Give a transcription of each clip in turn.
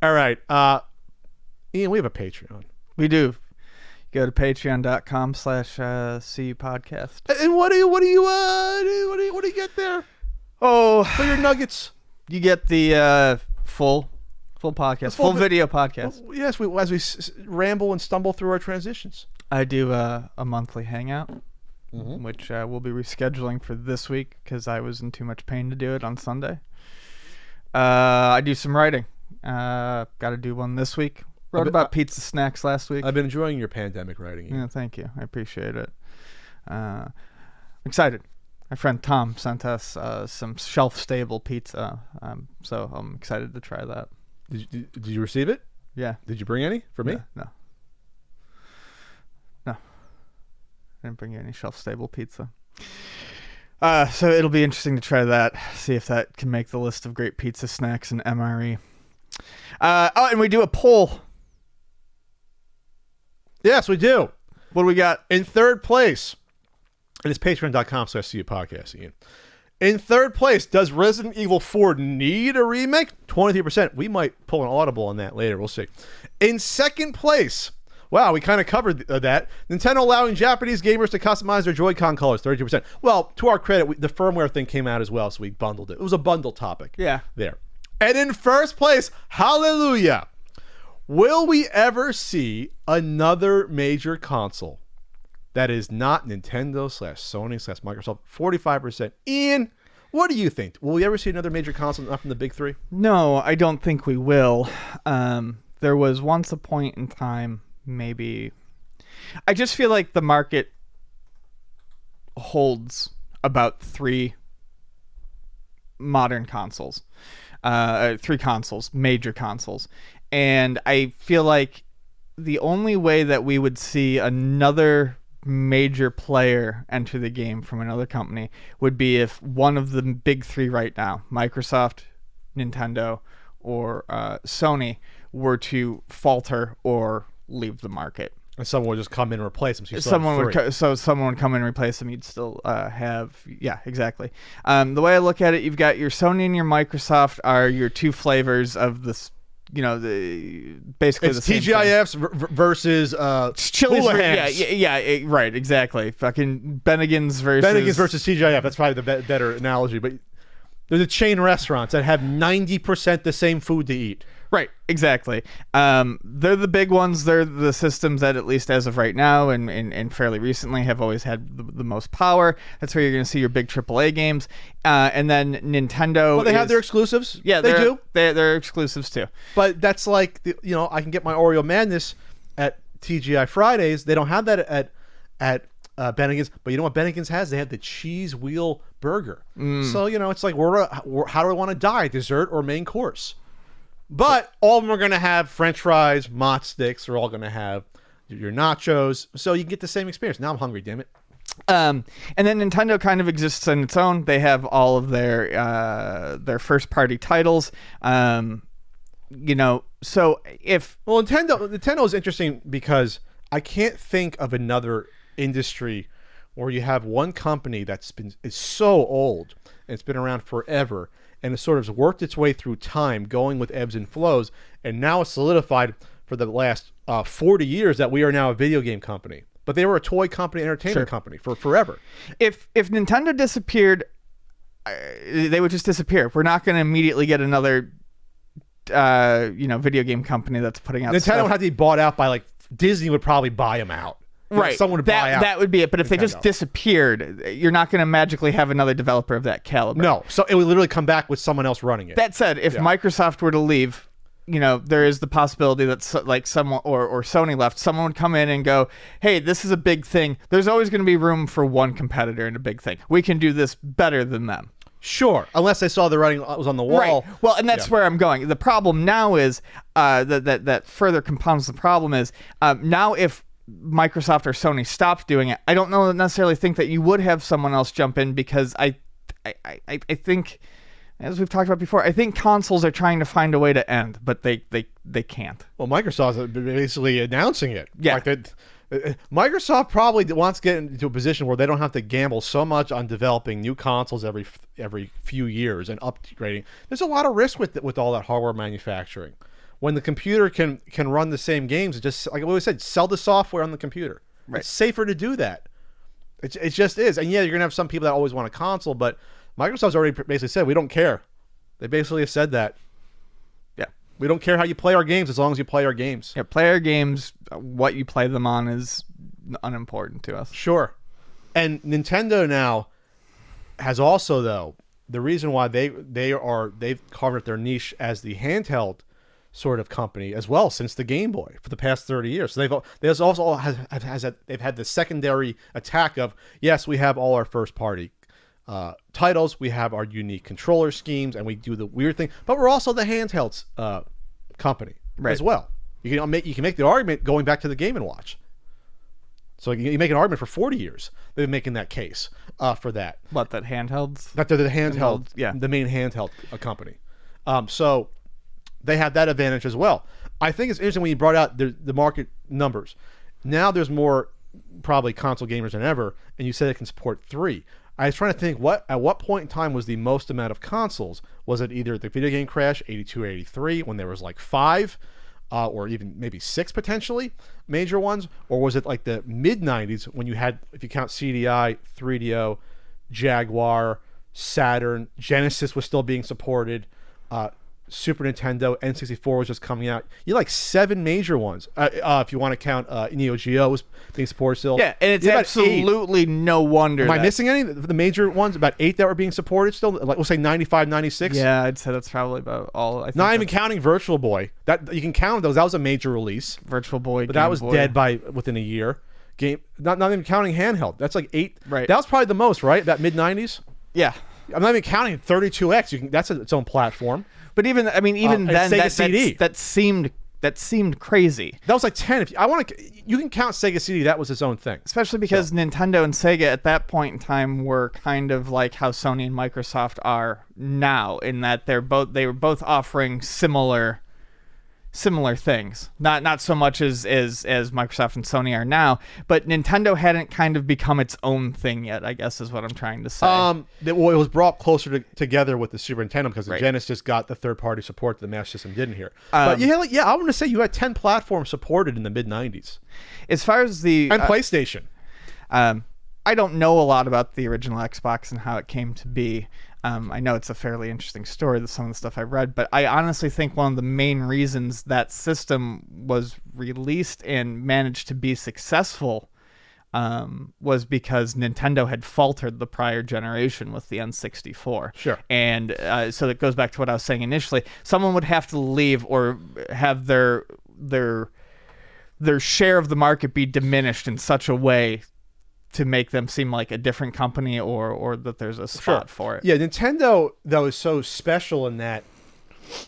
All right. Ian, we have a Patreon. We do. Go to patreon.com/CU podcast. And what do you get there? Oh, For your nuggets. you get the full podcast, full video podcast. Well, yes, as we ramble and stumble through our transitions. I do a monthly hangout, which we'll be rescheduling for this week because I was in too much pain to do it on Sunday. I do some writing. Got to do one this week. Wrote about pizza snacks last week. I've been enjoying your pandemic writing. Yeah, thank you. I appreciate it. Excited. My friend Tom sent us some shelf-stable pizza, so I'm excited to try that. Did you receive it? Yeah. Did you bring any for me? No. I didn't bring you any shelf-stable pizza. So it'll be interesting to try that, see if that can make the list of great pizza snacks and MRE. And we do a poll. Yes, we do. What do we got? In third place, it is patreon.com/CU podcast, Ian. In third place, does Resident Evil 4 need a remake? 23%. We might pull an audible on that later. We'll see. In second place, wow, we kind of covered that. Nintendo allowing Japanese gamers to customize their Joy-Con colors, 32%. Well, to our credit, the firmware thing came out as well, so we bundled it. It was a bundle topic. Yeah. There. And in first place, hallelujah, will we ever see another major console that is not Nintendo/Sony/Microsoft? 45%. Ian, what do you think? Will we ever see another major console not from the big three? No, I don't think we will. There was once a point in time, maybe. I just feel like the market holds about 3 modern consoles. 3 consoles, major consoles. And I feel like the only way that we would see another major player enter the game from another company would be if one of the big 3 right now, Microsoft, Nintendo, or Sony, were to falter or leave the market. And someone would just come in and replace them. So someone would come in and replace them. You'd still have, yeah, exactly. The way I look at it, you've got your Sony and your Microsoft are your 2 flavors of this. Basically it's the same TGIFs versus Chili's. Right, exactly. Fucking Bennigan's versus TGIF. That's probably the better analogy. But there's a chain restaurants that have 90% the same food to eat. Right, exactly. They're the big ones. They're the systems that, at least as of right now and fairly recently, have always had the most power. That's where you're going to see your big AAA games. And then Nintendo. Well, they have their exclusives. Yeah, they do. They're exclusives too. But that's like, I can get my Oreo Madness at TGI Fridays. They don't have that at Bennigan's. But you know what Bennigan's has? They have the cheese wheel burger. So, it's like, how do I want to die? Dessert or main course? But all of them are going to have French fries, mott sticks. They're all going to have your nachos. So you get the same experience. Now I'm hungry, damn it. And then Nintendo kind of exists on its own. They have all of their first-party titles. So if... Well, Nintendo is interesting because I can't think of another industry where you have one company is so old and it's been around forever, and it sort of worked its way through time, going with ebbs and flows, and now it's solidified for the last 40 years that we are now a video game company. But they were a toy company, entertainment company for forever. If Nintendo disappeared, they would just disappear. We're not going to immediately get another, video game company that's putting out Nintendo stuff. would have to be bought out by, Disney would probably buy them out. Right. Someone would buy out. That would be it. But if Nintendo. they just disappeared, you're not going to magically have another developer of that caliber. No. So it would literally come back with someone else running it. That said, if Microsoft were to leave, there is the possibility that like someone or Sony left, someone would come in and go, hey, this is a big thing. There's always going to be room for one competitor in a big thing. We can do this better than them. Sure, unless they saw the writing was on the wall. Right. Well, and that's where I'm going. The problem now is that further compounds the problem is now if Microsoft or Sony stopped doing it, I don't necessarily think that you would have someone else jump in, because I think, as we've talked about before, I think consoles are trying to find a way to end, but they can't. Well, Microsoft's basically announcing it. Yeah. Microsoft probably wants to get into a position where they don't have to gamble so much on developing new consoles every few years and upgrading. There's a lot of risk with all that hardware manufacturing. when the computer can run the same games, it just, like I always said, sell the software on the computer. Right. It's safer to do that. It just is. And yeah, you're gonna have some people that always want a console, but Microsoft's already basically said we don't care. They basically have said that. Yeah. We don't care how you play our games as long as you play our games. Yeah, play our games. What you play them on is unimportant to us. Sure. And Nintendo now has also, though, the reason why they've carved out their niche as the handheld sort of company as well since the Game Boy for the past 30 years. So they've had the secondary attack of, yes, we have all our first party titles, we have our unique controller schemes, and we do the weird thing, but we're also the handhelds company as well. You can make the argument going back to the Game & Watch. So you make an argument for 40 years. They've been making that case for that. What, that handhelds? That they're the handheld, yeah, the main handheld company. So they have that advantage as well. I think it's interesting when you brought out the market numbers. Now there's more probably console gamers than ever, and you said it can support 3. I was trying to think at what point in time was the most amount of consoles? Was it either the video game crash 82 or 83 when there was like 5? Or even maybe 6 potentially major ones, or was it like the mid 90s when you had, if you count CDI, 3DO, Jaguar, Saturn, Genesis was still being supported, Super Nintendo, N64 was just coming out. You had like 7 major ones. If you want to count Neo Geo was being supported still. Yeah, and it's absolutely no wonder. Am I missing any? The major ones, about 8 that were being supported still. Like we'll say 95, 96. Yeah, I'd say that's probably about all. I think not even counting Virtual Boy. That you can count those. That was a major release. Virtual Boy, but Game that was Boy. dead by within a year. Not even counting handheld. That's like 8. Right. That was probably the most, right? That mid 90s. Yeah. I'm not even counting 32X. That's its own platform. But even then, Sega CD. that seemed crazy. That was like 10. You can count Sega CD. That was its own thing. Especially because Nintendo and Sega at that point in time were kind of like how Sony and Microsoft are now, in that they were both offering similar things. Not so much as Microsoft and Sony are now, but Nintendo hadn't kind of become its own thing yet, I guess is what I'm trying to say. It was brought closer together with the Super Nintendo because the Right. Genesis got the third-party support that the Master System didn't here. But I want to say you had 10 platforms supported in the mid 90s. As far as the and PlayStation. I don't know a lot about the original Xbox and how it came to be. I know it's a fairly interesting story, some of the stuff I read, but I honestly think one of the main reasons that system was released and managed to be successful was because Nintendo had faltered the prior generation with the N64. Sure. And so that goes back to what I was saying initially. Someone would have to leave or have their share of the market be diminished in such a way to make them seem like a different company or that there's a spot for it. Yeah, Nintendo, though, is so special in that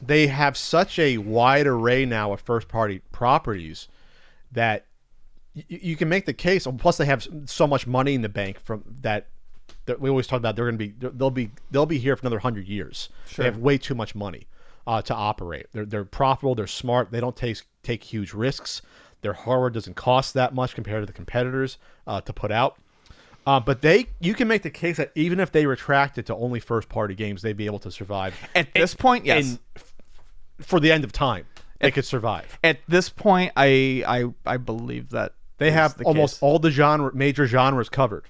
they have such a wide array now of first-party properties that you can make the case. Plus, they have so much money in the bank from that we always talk about. They'll be here for another 100 years. Sure. They have way too much money to operate. They're profitable. They're smart. They don't take huge risks. Their hardware doesn't cost that much compared to the competitors to put out. But you can make the case that even if they retracted to only first-party games, they'd be able to survive. At this point, yes. For the end of time, they could survive. At this point, I believe that they have almost case. all the major genres covered.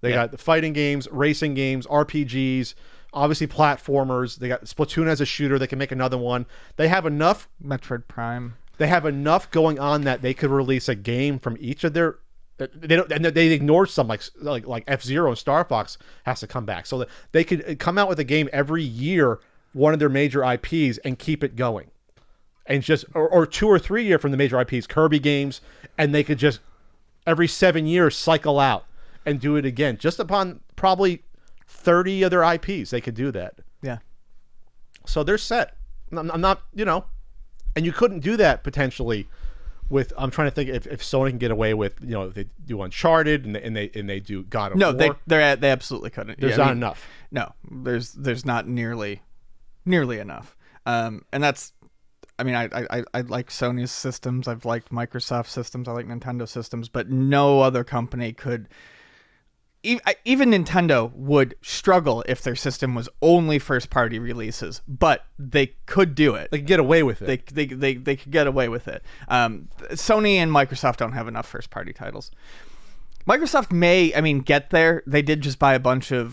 They got the fighting games, racing games, RPGs, obviously platformers. They got Splatoon as a shooter. They can make another one. They have enough. Metroid Prime. They have enough going on that they could release a game from each of their. They ignored some like F-Zero and Star Fox has to come back, so that they could come out with a game every year, one of their major IPs, and keep it going, and just or 2 or 3 year from the major IPs, Kirby games, and they could just every 7 years cycle out and do it again. Just upon probably 30 other IPs, they could do that. Yeah. So they're set. I'm not, and you couldn't do that potentially with. I'm trying to think if Sony can get away with, if they do Uncharted and they do God of War. No, they absolutely couldn't. There's not enough. No, there's not nearly enough. And that's. I mean, I like Sony's systems. I've liked Microsoft systems. I like Nintendo systems, but no other company could even Nintendo would struggle if their system was only first-party releases, but they could do it. They could get away with it. They could get away with it. Sony and Microsoft don't have enough first-party titles. Microsoft may, get there. They did just buy a bunch of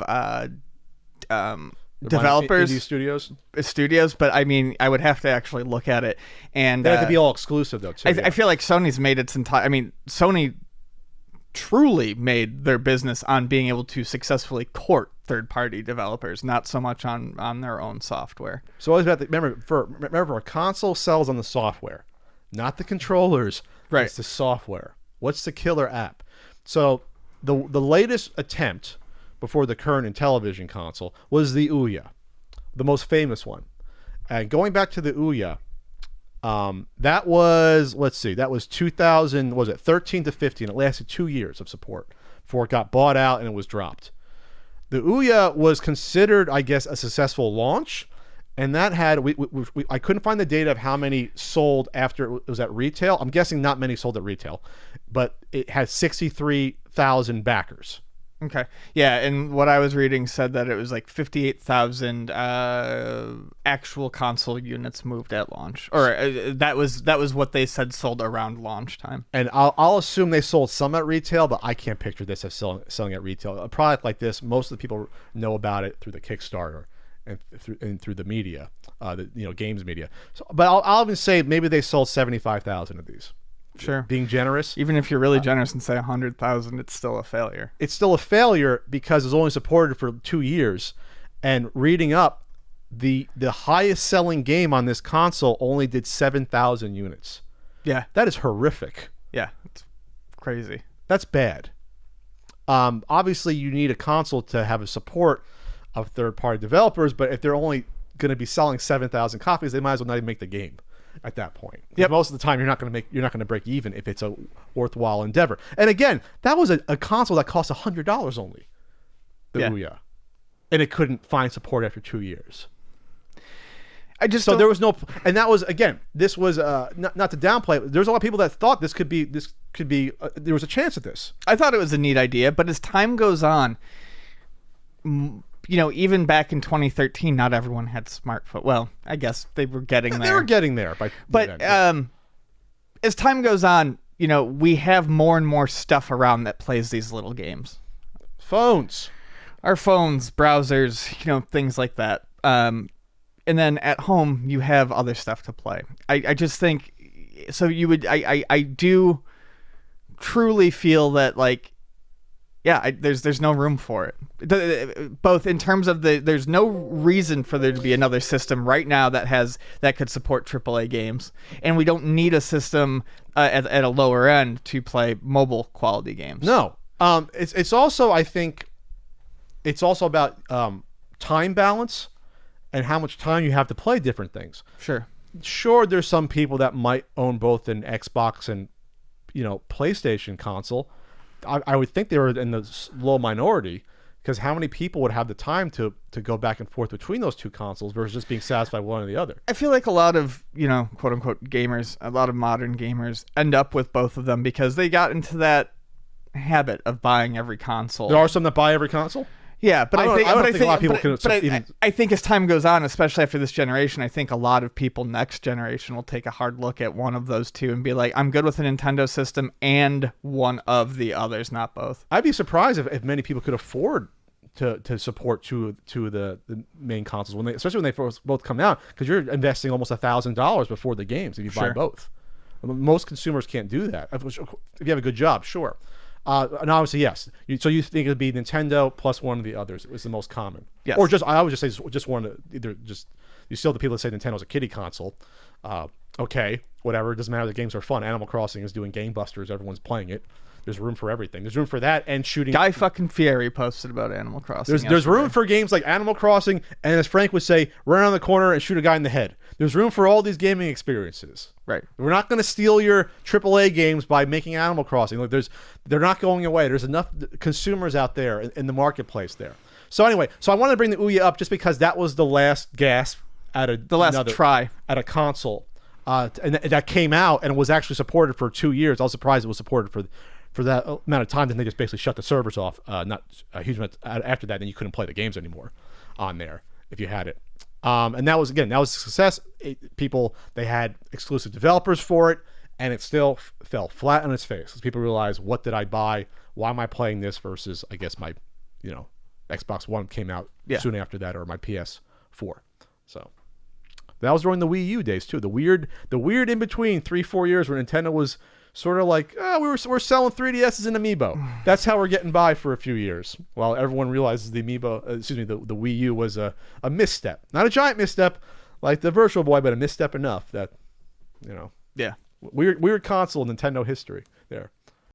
developers, indie studios, but I would have to actually look at it, and they have to be all exclusive though too. I feel like Sony's made its entire. Sony truly made their business on being able to successfully court third-party developers, not so much on their own software. So always remember, a console sells on the software, not the controllers. Right, it's the software. What's the killer app? So the latest attempt before the current Intellivision console was the Ouya, the most famous one. And going back to the Ouya, that was, that was 2000, was it 13 to 15? It lasted 2 years of support before it got bought out and it was dropped. The Ouya was considered, I guess, a successful launch, and that had, I couldn't find the data of how many sold after it was at retail. I'm guessing not many sold at retail, but it had 63,000 backers. Okay. Yeah, and what I was reading said that it was like 58,000 actual console units moved at launch, or that was what they said sold around launch time. And I'll assume they sold some at retail, but I can't picture this as selling at retail. A product like this, most of the people know about it through the Kickstarter and through the media, games media. So, but I'll even say maybe they sold 75,000 of these. Sure. Being generous. Even if you're really generous and say 100,000, it's still a failure. It's still a failure because it's only supported for 2 years. And reading up, the highest selling game on this console only did 7,000 units. Yeah. That is horrific. Yeah. It's crazy. That's bad. Obviously, you need a console to have a support of third-party developers, but if they're only going to be selling 7,000 copies, they might as well not even make the game at that point. Yep. Most of the time you're not going to break even if it's a worthwhile endeavor. And again, that was a console that cost $100 only, the Ouya, and it couldn't find support after 2 years. There was no, and that was, again, this was not to downplay it. There's a lot of people that thought there was a chance at this. I thought it was a neat idea, but as time goes on, even back in 2013, not everyone had smartphone. Well, I guess they were getting there. They were getting there. But as time goes on, we have more and more stuff around that plays these little games. Our phones, browsers, things like that. And then at home, you have other stuff to play. I just think, so you would, I do truly feel that, there's no room for it. Both in terms of there's no reason for there to be another system right now that could support AAA games, and we don't need a system at a lower end to play mobile quality games. No, it's also, I think, it's also about time balance and how much time you have to play different things. Sure, there's some people that might own both an Xbox and PlayStation console. I would think they were in the low minority, because how many people would have the time to go back and forth between those two consoles versus just being satisfied with one or the other? I feel like a lot of, quote unquote gamers, a lot of modern gamers end up with both of them because they got into that habit of buying every console. There are some that buy every console? Yeah, but I think a lot of people I think as time goes on, especially after this generation, I think a lot of people next generation will take a hard look at one of those two and be like, I'm good with a Nintendo system and one of the others, not both. I'd be surprised if many people could afford to support two of the main consoles, especially when they first both come out, because you're investing almost $1,000 before the games if you buy both. Most consumers can't do that. If you have a good job, sure. And obviously, yes. So you think it would be Nintendo plus one of the others? It was the most common. Yes. Or I would just say just one. Either just, you still have the people that say Nintendo's a kiddie console. Okay, whatever. It doesn't matter. The games are fun. Animal Crossing is doing gangbusters. Everyone's playing it. There's room for everything. There's room for that and shooting. Guy fucking Fieri posted about Animal Crossing. There's room for games like Animal Crossing, and as Frank would say, run around the corner and shoot a guy in the head. There's room for all these gaming experiences. Right. We're not going to steal your AAA games by making Animal Crossing. Like they're not going away. There's enough consumers out there in the marketplace there. So anyway, I wanted to bring the Ouya up just because that was the last gasp try at a console, and that came out and was actually supported for 2 years. I was surprised it was supported for that amount of time, then they just basically shut the servers off. Not a huge amount after that, then you couldn't play the games anymore on there if you had it. And that was a success. They had exclusive developers for it, and it still fell flat on its face because people realized, what did I buy? Why am I playing this versus, I guess, my, Xbox One came out soon after that, or my PS4. So that was during the Wii U days too. The weird in between 3-4 years where Nintendo was sort of like, we're selling 3DSs and Amiibo. That's how we're getting by for a few years, while everyone realizes the Amiibo, the Wii U was a misstep, not a giant misstep like the Virtual Boy, but a misstep enough that, Yeah. weird console Nintendo history there.